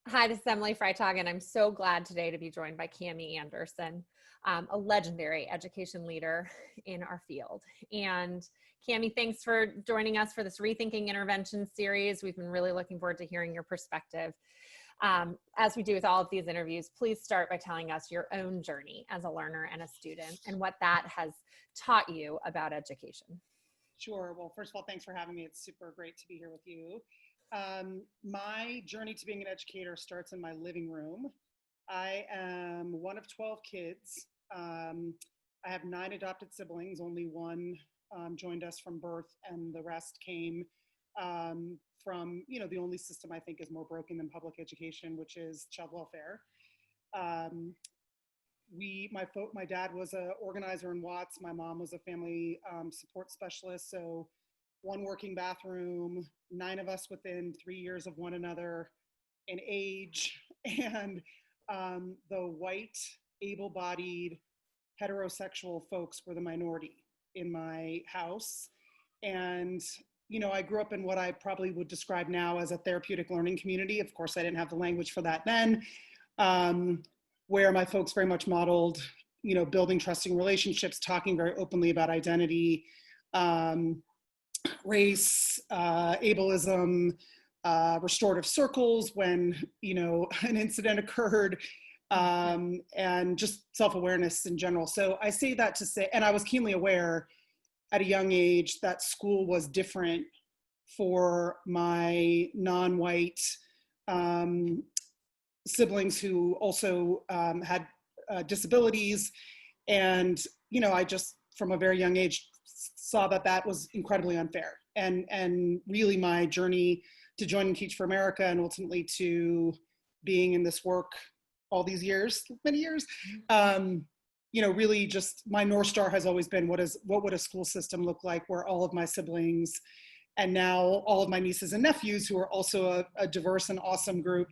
Hi, this is Emily Freitag, and I'm so glad today to be joined by Cami Anderson, a legendary education leader in our field. And Cami, thanks for joining us for this Rethinking Intervention series. We've been really looking forward to hearing your perspective. As we do with all of these interviews, please start by telling us your own journey as a learner and a student and what that has taught you about education. Sure. Well, first of all, thanks for having me. It's super great to be here with you. My journey to being an educator starts in my living room. I am one of 12 kids. I have 9 adopted siblings. Only one joined us from birth, and the rest came from, the only system I think is more broken than public education, which is child welfare. My dad was an organizer in Watts. My mom was a family support specialist. So one working bathroom, 9 of us within 3 years of one another in age, and the white, able-bodied, heterosexual folks were the minority in my house. And, I grew up in what I probably would describe now as a therapeutic learning community. Of course, I didn't have the language for that then, where my folks very much modeled, building trusting relationships, talking very openly about identity, race, ableism, restorative circles when, an incident occurred, and just self-awareness in general. So I say that to say, and I was keenly aware at a young age that school was different for my non-white siblings who also had disabilities. And, I just, from a very young age, saw that was incredibly unfair. And really my journey to join Teach for America and ultimately to being in this work all these years, many years, really just my North Star has always been what would a school system look like where all of my siblings and now all of my nieces and nephews, who are also a diverse and awesome group,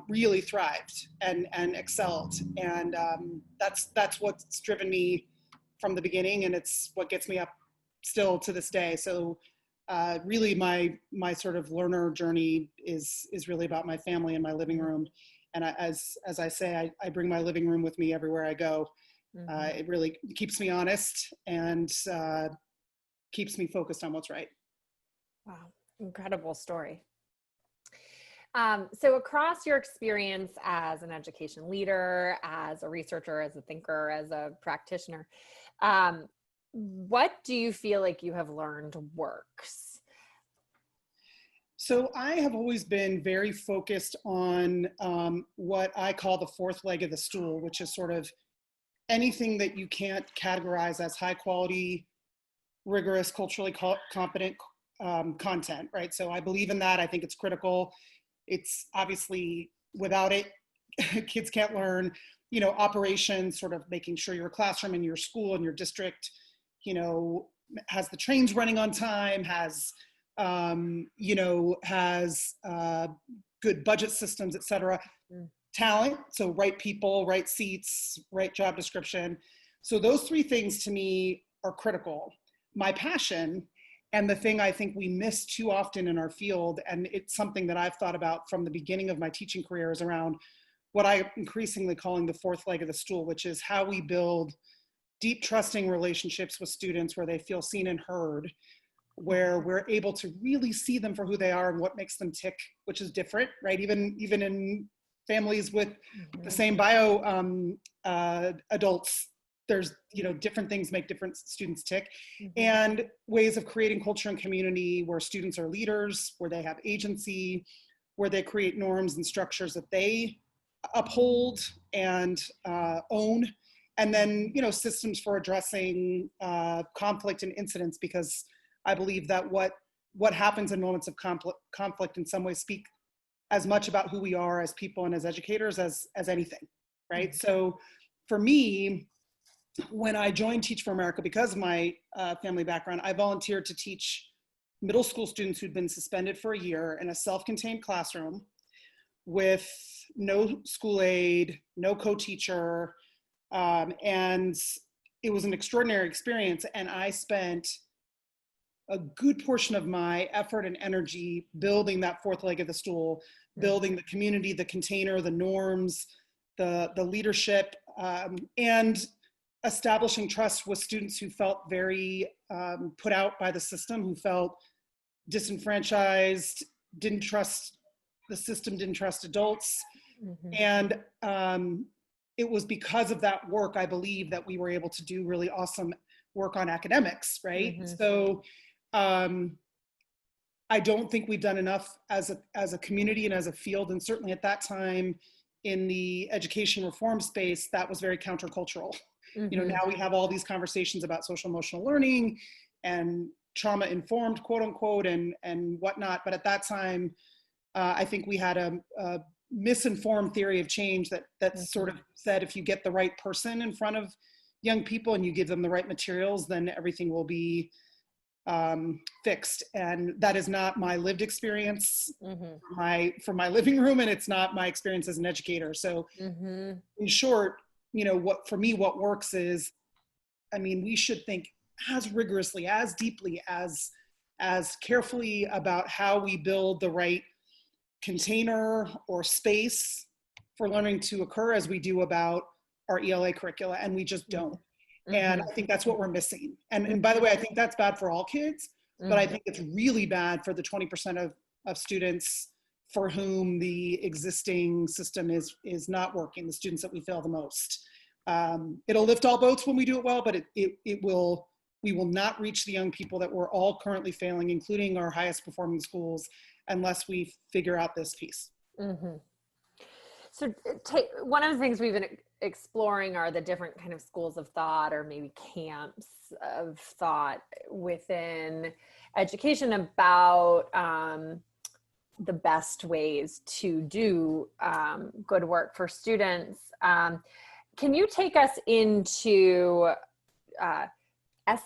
really thrived and excelled. And that's what's driven me from the beginning, and it's what gets me up still to this day. So really my sort of learner journey is really about my family and my living room. And as I say, I bring my living room with me everywhere I go. It really keeps me honest and keeps me focused on what's right. Wow, incredible story. So across your experience as an education leader, as a researcher, as a thinker, as a practitioner, what do you feel like you have learned works? So I have always been very focused on what I call the fourth leg of the stool, which is sort of anything that you can't categorize as high quality, rigorous, culturally competent content, right? So I believe in that. I think it's critical. It's obviously without it, kids can't learn. Operations, sort of making sure your classroom and your school and your district, has the trains running on time, has good budget systems, et cetera. Talent, so right people, right seats, right job description. So those 3 things to me are critical. My passion, and the thing I think we miss too often in our field, and it's something that I've thought about from the beginning of my teaching career, is around what I'm increasingly calling the fourth leg of the stool, which is how we build deep trusting relationships with students where they feel seen and heard, where we're able to really see them for who they are and what makes them tick, which is different, right? Even in families with the same bio adults, there's, different things make different students tick, and ways of creating culture and community where students are leaders, where they have agency, where they create norms and structures that they uphold and own, and then, systems for addressing conflict and incidents, because I believe that what happens in moments of conflict in some ways speak as much about who we are as people and as educators as anything, right? So for me, when I joined Teach for America, because of my family background, I volunteered to teach middle school students who'd been suspended for a year in a self-contained classroom with no school aid, no co-teacher, and it was an extraordinary experience. And I spent a good portion of my effort and energy building that fourth leg of the stool, building the community, the container, the norms, the leadership, and establishing trust with students who felt very put out by the system, who felt disenfranchised, didn't trust the system, didn't trust adults. And it was because of that work, I believe, that we were able to do really awesome work on academics, right? So I don't think we've done enough as a community and as a field, and certainly at that time in the education reform space, that was very countercultural. You know, now we have all these conversations about social emotional learning and trauma informed, quote unquote, and whatnot. But at that time, I think we had a misinformed theory of change that sort of said, if you get the right person in front of young people and you give them the right materials, then everything will be fixed. And that is not my lived experience from my living room, and it's not my experience as an educator. So in short, you know, what works is, I mean, we should think as rigorously, as deeply, as carefully about how we build the right container or space for learning to occur as we do about our ELA curricula, and we just don't. And I think that's what we're missing. And by the way, I think that's bad for all kids, but I think it's really bad for the 20% of students for whom the existing system is not working, the students that we fail the most. It'll lift all boats when we do it well, but we will not reach the young people that we're all currently failing, including our highest performing schools, unless we figure out this piece. So one of the things we've been exploring are the different kind of schools of thought, or maybe camps of thought within education, about the best ways to do good work for students. Can you take us into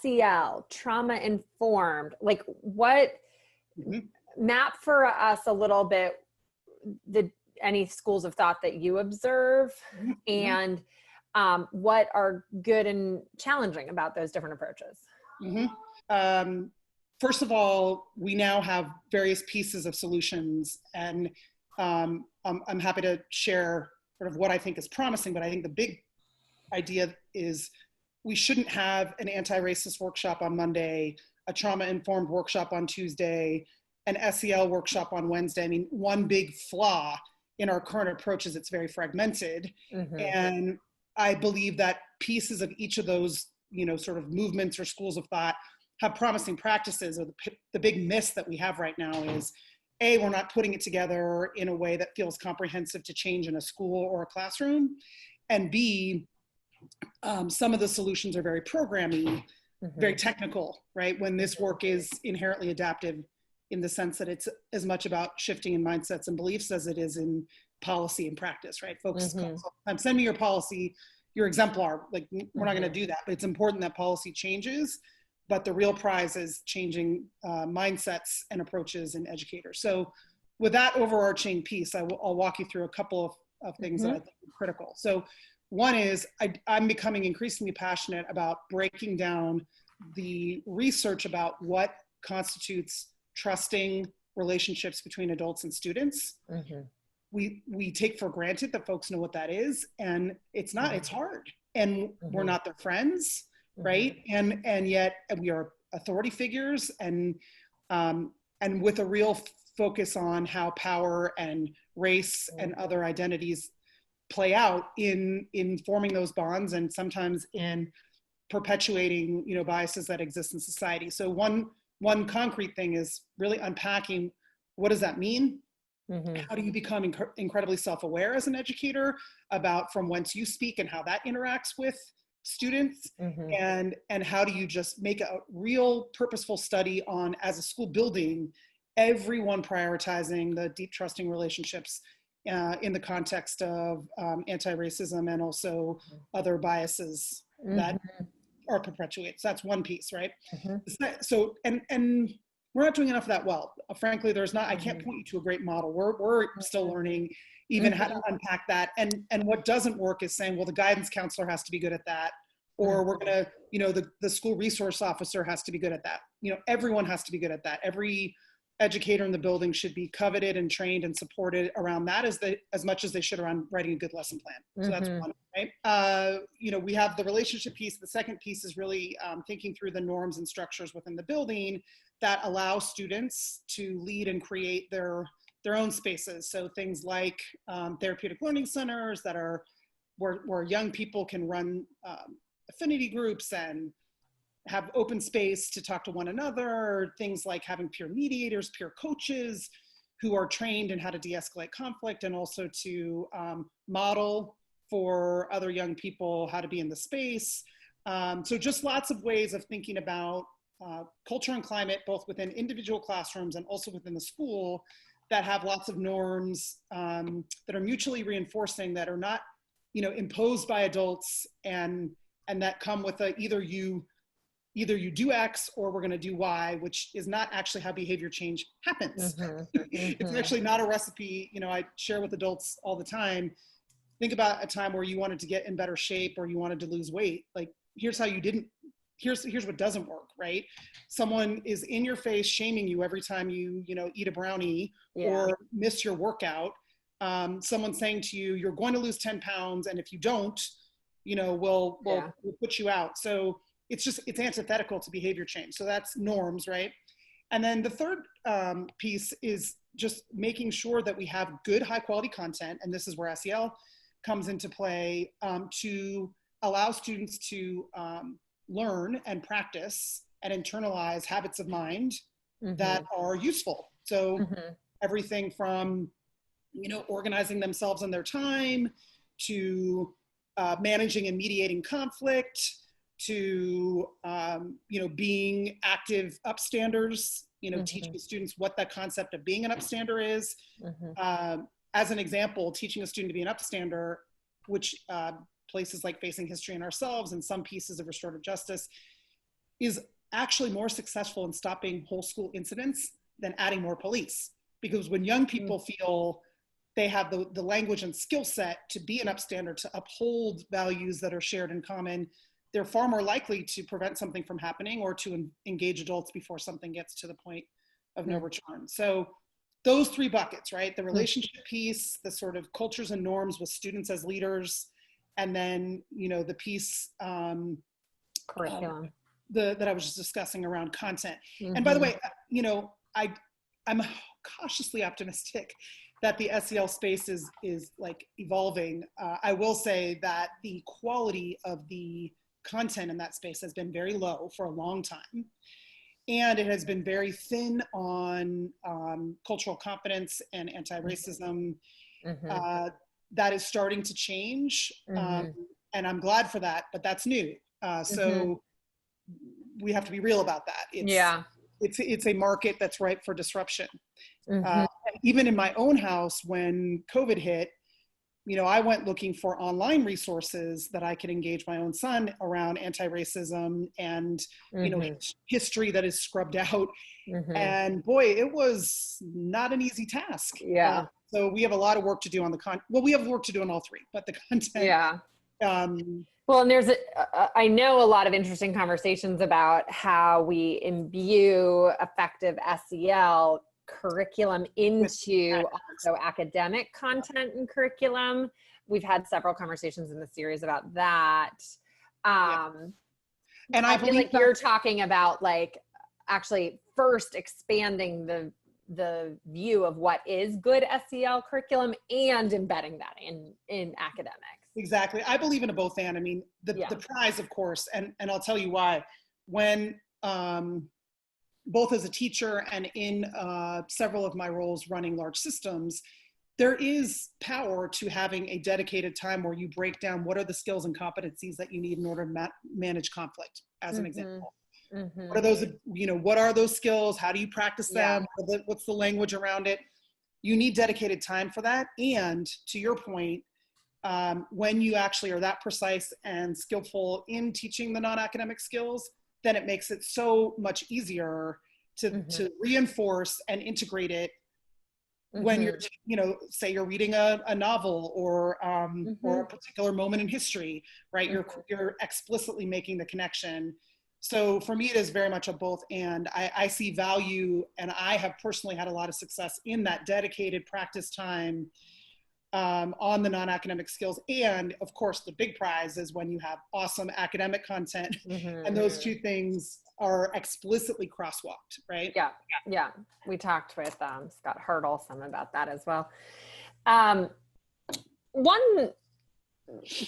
SEL, trauma informed, like what, map for us a little bit any schools of thought that you observe, and what are good and challenging about those different approaches? First of all, we now have various pieces of solutions, and I'm happy to share sort of what I think is promising, but I think the big idea is we shouldn't have an anti-racist workshop on Monday, a trauma-informed workshop on Tuesday, an SEL workshop on Wednesday. I mean, one big flaw in our current approach is it's very fragmented. And I believe that pieces of each of those, you know, sort of movements or schools of thought have promising practices. Or the big miss that we have right now is, A, we're not putting it together in a way that feels comprehensive to change in a school or a classroom. And B, some of the solutions are very programmy, very technical, right? When this work is inherently adaptive, in the sense that it's as much about shifting in mindsets and beliefs as it is in policy and practice, right? Folks sometimes send me your policy, your exemplar. Like, we're not going to do that, but it's important that policy changes. But the real prize is changing mindsets and approaches in educators. So with that overarching piece, I'll walk you through a couple of things that I think are critical. So one is I'm becoming increasingly passionate about breaking down the research about what constitutes trusting relationships between adults and students. We take for granted that folks know what that is, and it's not. It's hard, and we're not their friends, right? And yet we are authority figures, and with a real focus on how power and race and other identities play out in forming those bonds, and sometimes in perpetuating, you know, biases that exist in society. So one concrete thing is really unpacking, what does that mean? How do you become incredibly self-aware as an educator about from whence you speak and how that interacts with students? And how do you just make a real purposeful study on, as a school building, everyone prioritizing the deep trusting relationships in the context of anti-racism and also other biases that are perpetuated. So that's one piece, right? So, and we're not doing enough of that well. Frankly, there's not, I can't point you to a great model. We're still learning even how to unpack that. And what doesn't work is saying, well, the guidance counselor has to be good at that, or we're going to, the school resource officer has to be good at that. Everyone has to be good at that. Every educator in the building should be coveted and trained and supported around that as much as they should around writing a good lesson plan. So that's one, right? We have the relationship piece. The second piece is really thinking through the norms and structures within the building that allow students to lead and create their own spaces. So things like therapeutic learning centers that are where young people can run affinity groups and have open space to talk to one another, things like having peer mediators, peer coaches who are trained in how to de-escalate conflict and also to model for other young people how to be in the space. So just lots of ways of thinking about culture and climate, both within individual classrooms and also within the school, that have lots of norms that are mutually reinforcing, that are not, imposed by adults and that come with either you do X or we're going to do Y, which is not actually how behavior change happens. It's actually not a recipe. I share with adults all the time. Think about a time where you wanted to get in better shape or you wanted to lose weight. Like, here's how you didn't. Here's what doesn't work, right? Someone is in your face shaming you every time you eat a brownie or miss your workout. Someone saying to you, you're going to lose 10 pounds, and if you don't, we'll put you out. So it's antithetical to behavior change. So that's norms, right? And then the third piece is just making sure that we have good, high quality content. And this is where SEL comes into play, to allow students to learn and practice and internalize habits of mind that are useful. So everything from, organizing themselves and their time, to managing and mediating conflict, to, being active upstanders, teaching students what that concept of being an upstander is. As an example, teaching a student to be an upstander, which places like Facing History and Ourselves and some pieces of restorative justice is actually more successful in stopping whole school incidents than adding more police. Because when young people feel they have the language and skill set to be an upstander, to uphold values that are shared in common, they're far more likely to prevent something from happening or to engage adults before something gets to the point of no return. So those three buckets, right? The relationship piece, the sort of cultures and norms with students as leaders, and then, the piece curriculum that I was just discussing around content. And by the way, I'm cautiously optimistic that the SEL space is like evolving. I will say that the quality of the content in that space has been very low for a long time. And it has been very thin on cultural competence and anti-racism. That is starting to change. And I'm glad for that, but that's new. So we have to be real about that. It's a market that's ripe for disruption. Even in my own house, when COVID hit, I went looking for online resources that I could engage my own son around anti-racism and, history that is scrubbed out. And boy, it was not an easy task. So we have a lot of work to do on the we have work to do on all three, but the content. Well, and I know a lot of interesting conversations about how we imbue effective SEL curriculum into also academic content and curriculum. We've had several conversations in the series about that. And I feel like you're talking about like actually first expanding the view of what is good SEL curriculum and embedding that in academics. Exactly. I believe in a both and. I mean, the prize, of course, and I'll tell you why. When both as a teacher and in several of my roles running large systems, there is power to having a dedicated time where you break down what are the skills and competencies that you need in order to manage conflict, as an example. What are those, what are those skills? How do you practice them? What's the language around it? You need dedicated time for that. And to your point, when you actually are that precise and skillful in teaching the non-academic skills, then it makes it so much easier to reinforce and integrate it when you're, say you're reading a novel or a particular moment in history, right? You're explicitly making the connection. So for me, it is very much a both and. I see value, and I have personally had a lot of success in that dedicated practice time on the non-academic skills. And of course, the big prize is when you have awesome academic content and those two things are explicitly crosswalked, right? Yeah. We talked with Scott Hurdle some about that as well. One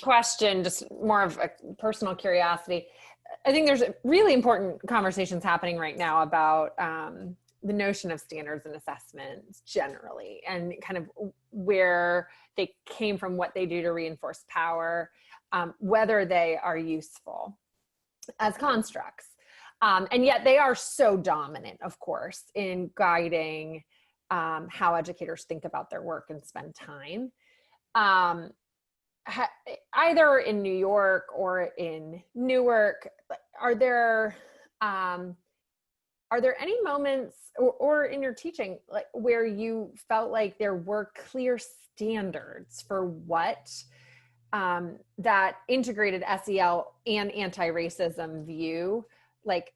question, just more of a personal curiosity. I think there's really important conversations happening right now about the notion of standards and assessments generally, and kind of where they came from, what they do to reinforce power, whether they are useful as constructs. And yet they are so dominant, of course, in guiding how educators think about their work and spend time. Either in New York or in Newark, are there any moments or in your teaching like where you felt like there were clear standards for what that integrated SEL and anti-racism view like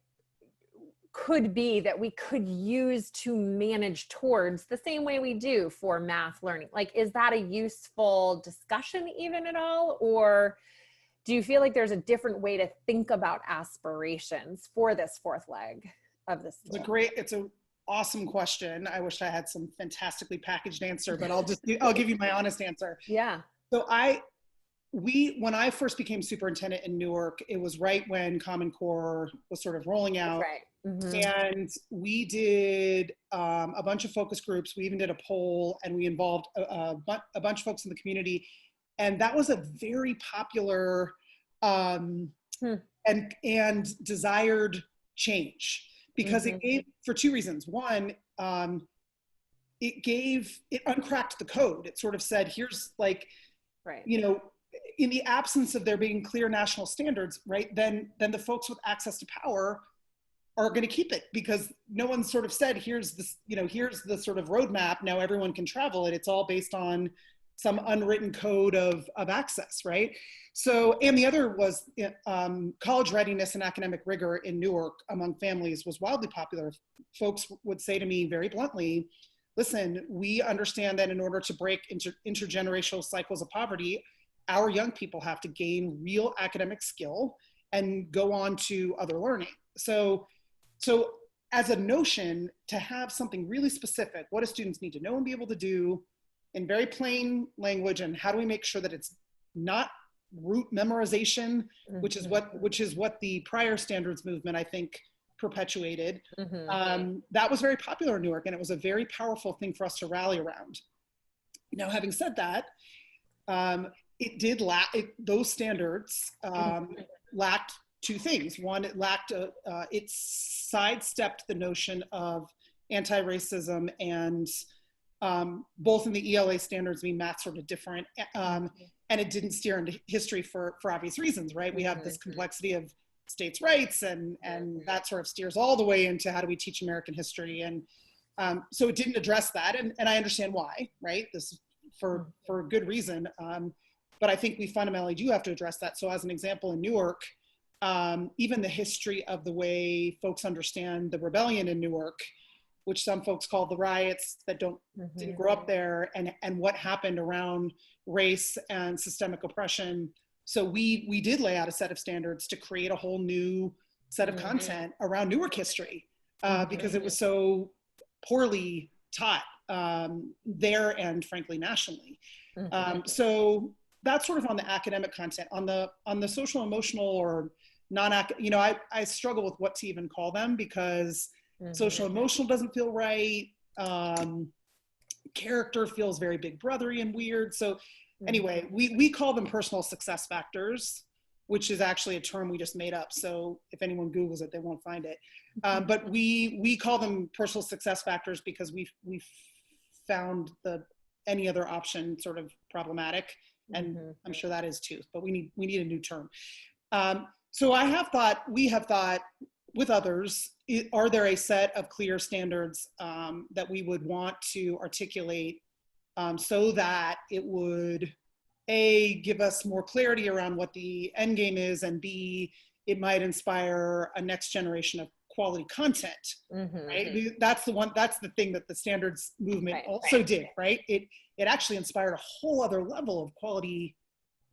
could be, that we could use to manage towards the same way we do for math learning? Like, is that a useful discussion even at all? Or do you feel like there's a different way to think about aspirations for this fourth leg of this? It's an awesome question. I wish I had some fantastically packaged answer, but I'll give you my honest answer. Yeah. So when I first became superintendent in Newark, it was right when Common Core was sort of rolling out. That's right. And we did a bunch of focus groups. We even did a poll, and we involved a bunch of folks in the community. And that was a very popular and desired change, because it gave, for two reasons. One, it uncracked the code. It sort of said, here's like, in the absence of there being clear national standards, right, then the folks with access to power are going to keep it, because no one sort of said, here's this, here's the sort of roadmap. Now everyone can travel it. It's all based on some unwritten code of access, right? So, and the other was college readiness and academic rigor in Newark among families was wildly popular. Folks would say to me very bluntly, listen, we understand that in order to break intergenerational cycles of poverty, our young people have to gain real academic skill and go on to other learning. So as a notion, to have something really specific, what do students need to know and be able to do in very plain language, and how do we make sure that it's not rote memorization, which is what the prior standards movement, I think, perpetuated. That was very popular in Newark, and it was a very powerful thing for us to rally around. Now, having said that, it did lack, those standards lacked two things. One, it sidestepped the notion of anti-racism, and both in the ELA standards, math's sort of different, and it didn't steer into history for obvious reasons, right? We have this complexity of states' rights, and that sort of steers all the way into how do we teach American history, and so it didn't address that, and I understand why, right? This is for a good reason, but I think we fundamentally do have to address that. So as an example, in Newark, even the history of the way folks understand the rebellion in Newark, which some folks call the riots that didn't grow up there, and what happened around race and systemic oppression. So we did lay out a set of standards to create a whole new set of content around Newark history, because it was so poorly taught there and frankly nationally. So that's sort of on the academic content. On the social emotional or non-academic, I struggle with what to even call them, because social emotional doesn't feel right. Character feels very big brothery and weird. So anyway, we call them personal success factors, which is actually a term we just made up. So if anyone Googles it, they won't find it. But we call them personal success factors because we found any other option sort of problematic. And I'm sure that is too, but we need a new term. So we have thought, with others, are there a set of clear standards that we would want to articulate so that it would, A, give us more clarity around what the end game is, and B, it might inspire a next generation of quality content, right? That's the thing that the standards movement also did, right? It actually inspired a whole other level of quality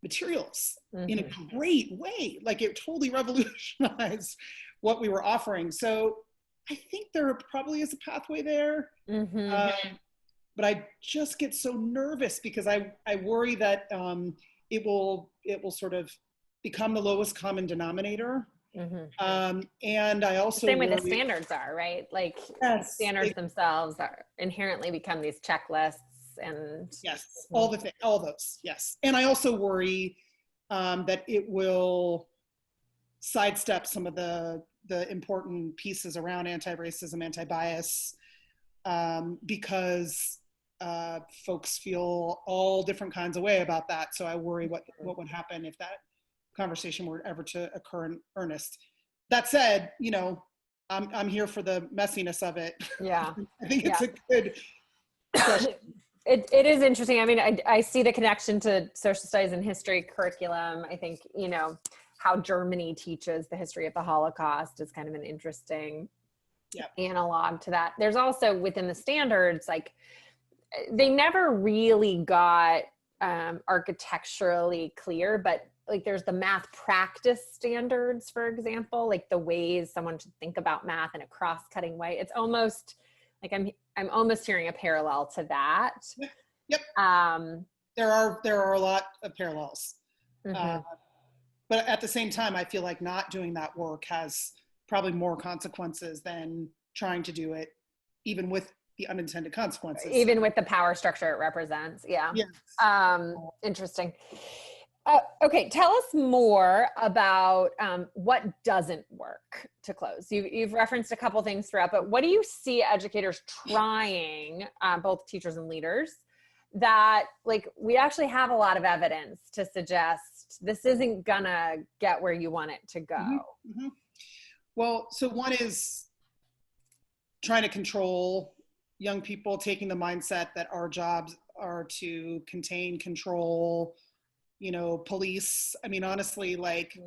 materials in a great way. Like, it totally revolutionized what we were offering. So I think there probably is a pathway there. But I just get so nervous because I worry that it will sort of become the lowest common denominator. And I also same way the standards are, right? Like, standards themselves are inherently become these checklists, and all those, yes. And I also worry that it will sidestep some of the important pieces around anti-racism, anti-bias, because folks feel all different kinds of way about that. So I worry what would happen if that conversation were ever to occur in earnest. That said, you know, I'm here for the messiness of it. Yeah. I think it's a good question. It is interesting. I mean, I see the connection to social studies and history curriculum. I think, you know, how Germany teaches the history of the Holocaust is kind of an interesting analog to that. There's also within the standards, like, they never really got architecturally clear, but like, there's the math practice standards, for example, like the ways someone should think about math in a cross-cutting way. It's almost like I'm almost hearing a parallel to that. Yep. There are a lot of parallels. But at the same time, I feel like not doing that work has probably more consequences than trying to do it, even with the unintended consequences. Even with the power structure it represents. Yeah. Yes. Interesting. Okay, tell us more about what doesn't work to close. You've referenced a couple things throughout, but what do you see educators trying, both teachers and leaders, that like we actually have a lot of evidence to suggest this isn't gonna get where you want it to go? Well, so one is trying to control young people, taking the mindset that our jobs are to contain, control, you know, police. I mean, honestly, like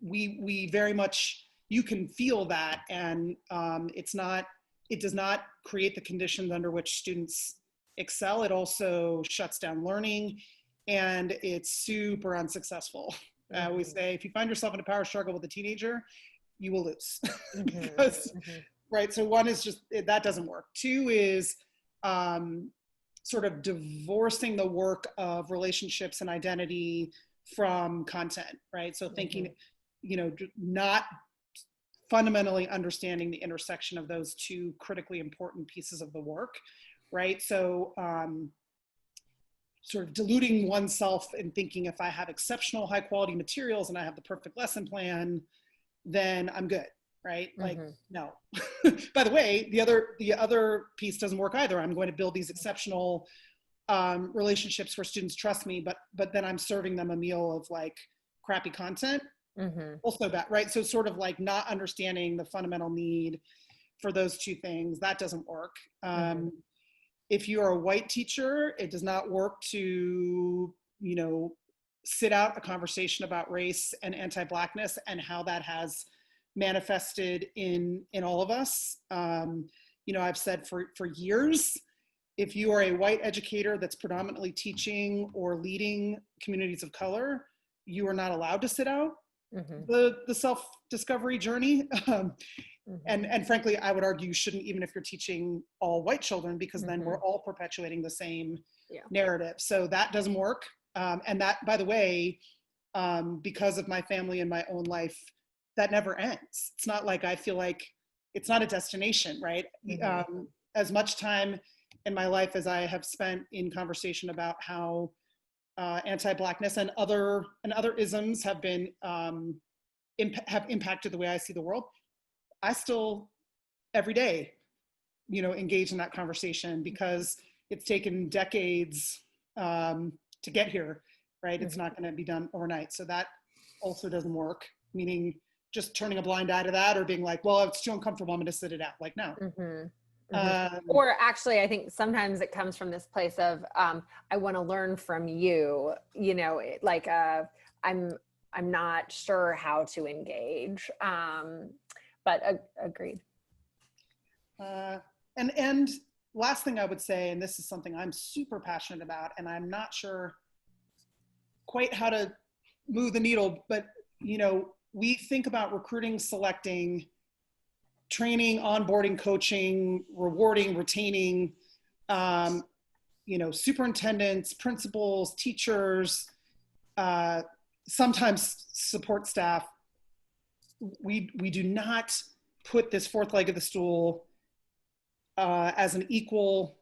we very much, you can feel that, and it does not create the conditions under which students excel. It also shuts down learning, and it's super unsuccessful. I always say, if you find yourself in a power struggle with a teenager, you will lose. Because, right, so one is just, that doesn't work. Two is sort of divorcing the work of relationships and identity from content, right? So thinking, you know, not fundamentally understanding the intersection of those two critically important pieces of the work, right? So sort of deluding oneself and thinking, if I have exceptional high quality materials and I have the perfect lesson plan, then I'm good, right? Like, no. By the way, the other piece doesn't work either. I'm going to build these exceptional relationships where students trust me, but then I'm serving them a meal of like crappy content. Also bad, right? So sort of like not understanding the fundamental need for those two things, that doesn't work. If you're a white teacher, it does not work to, you know, sit out a conversation about race and anti-Blackness and how that has manifested in all of us. You know, I've said for years, if you are a white educator that's predominantly teaching or leading communities of color, you are not allowed to sit out the self-discovery journey. And frankly, I would argue you shouldn't, even if you're teaching all white children, because then we're all perpetuating the same narrative. So that doesn't work. And that, by the way, because of my family and my own life, that never ends. It's not like I feel like it's not a destination, right? As much time in my life as I have spent in conversation about how anti-Blackness and other isms have been have impacted the way I see the world, I still every day, you know, engage in that conversation because it's taken decades to get here, right? It's not going to be done overnight. So that also doesn't work, meaning just turning a blind eye to that, or being like, well, it's too uncomfortable, I'm going to sit it out. Like, no. Or actually, I think sometimes it comes from this place of, I want to learn from you, you know, like, I'm not sure how to engage, but agreed. And last thing I would say, and this is something I'm super passionate about, and I'm not sure quite how to move the needle, but, you know, we think about recruiting, selecting, training, onboarding, coaching, rewarding, retaining, you know, superintendents, principals, teachers, sometimes support staff. We do not put this fourth leg of the stool as in equal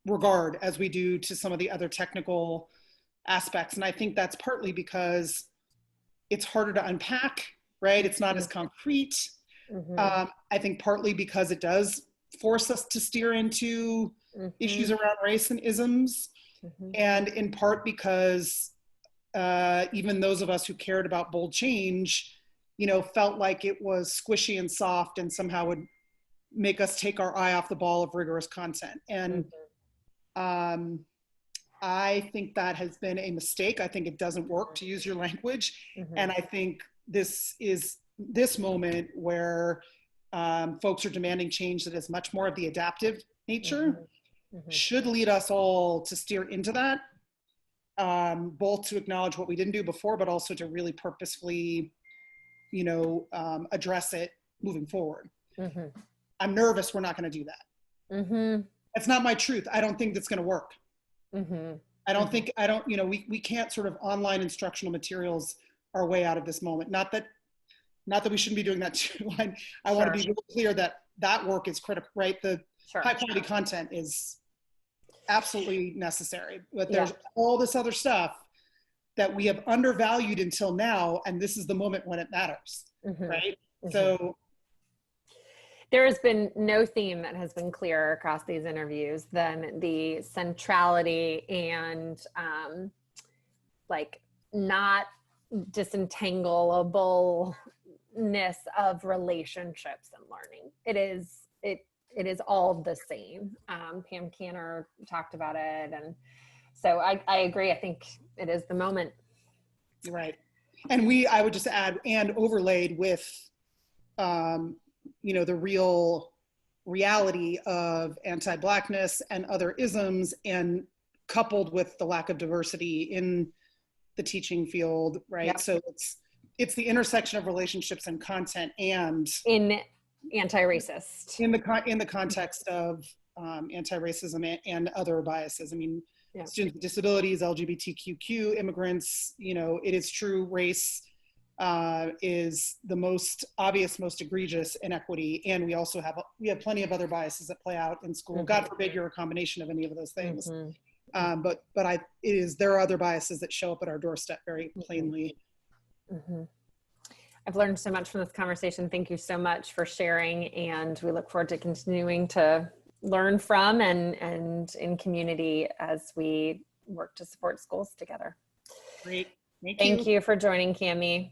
regard as we do to some of the other technical aspects. And I think that's partly because it's harder to unpack, right? It's not as concrete. I think partly because it does force us to steer into issues around race and isms. And in part because even those of us who cared about bold change, you know, felt like it was squishy and soft and somehow would make us take our eye off the ball of rigorous content. And I think that has been a mistake. I think it doesn't work, to use your language. And I think this is this moment where folks are demanding change that is much more of the adaptive nature should lead us all to steer into that, both to acknowledge what we didn't do before, but also to really purposefully, you know, address it moving forward. I'm nervous we're not going to do that. That's not my truth. I don't think that's going to work. I don't think, you know, we can't sort of online instructional materials our way out of this moment. Not that we shouldn't be doing that too. I want to be really clear that that work is critical, right? The high quality content is absolutely necessary, but there's all this other stuff that we have undervalued until now. And this is the moment when it matters, right? So there has been no theme that has been clearer across these interviews than the centrality and like not disentangleableness of relationships and learning. It is all the same. Pam Canner talked about it, and so I agree. I think it is the moment. Right, and I would just add, and overlaid with you know, the real reality of anti-Blackness and other isms, and coupled with the lack of diversity in the teaching field, right? So it's the intersection of relationships and content, and in anti-racist, in the context of anti-racism and other biases. I mean, students with disabilities, LGBTQ, immigrants, you know, it is true, race is the most obvious, most egregious inequity, and we have plenty of other biases that play out in school. God forbid you're a combination of any of those things. But there are other biases that show up at our doorstep very plainly. I've learned so much from this conversation. Thank you so much for sharing, and we look forward to continuing to learn from and in community as we work to support schools together. Great. Thank you for joining, Cami.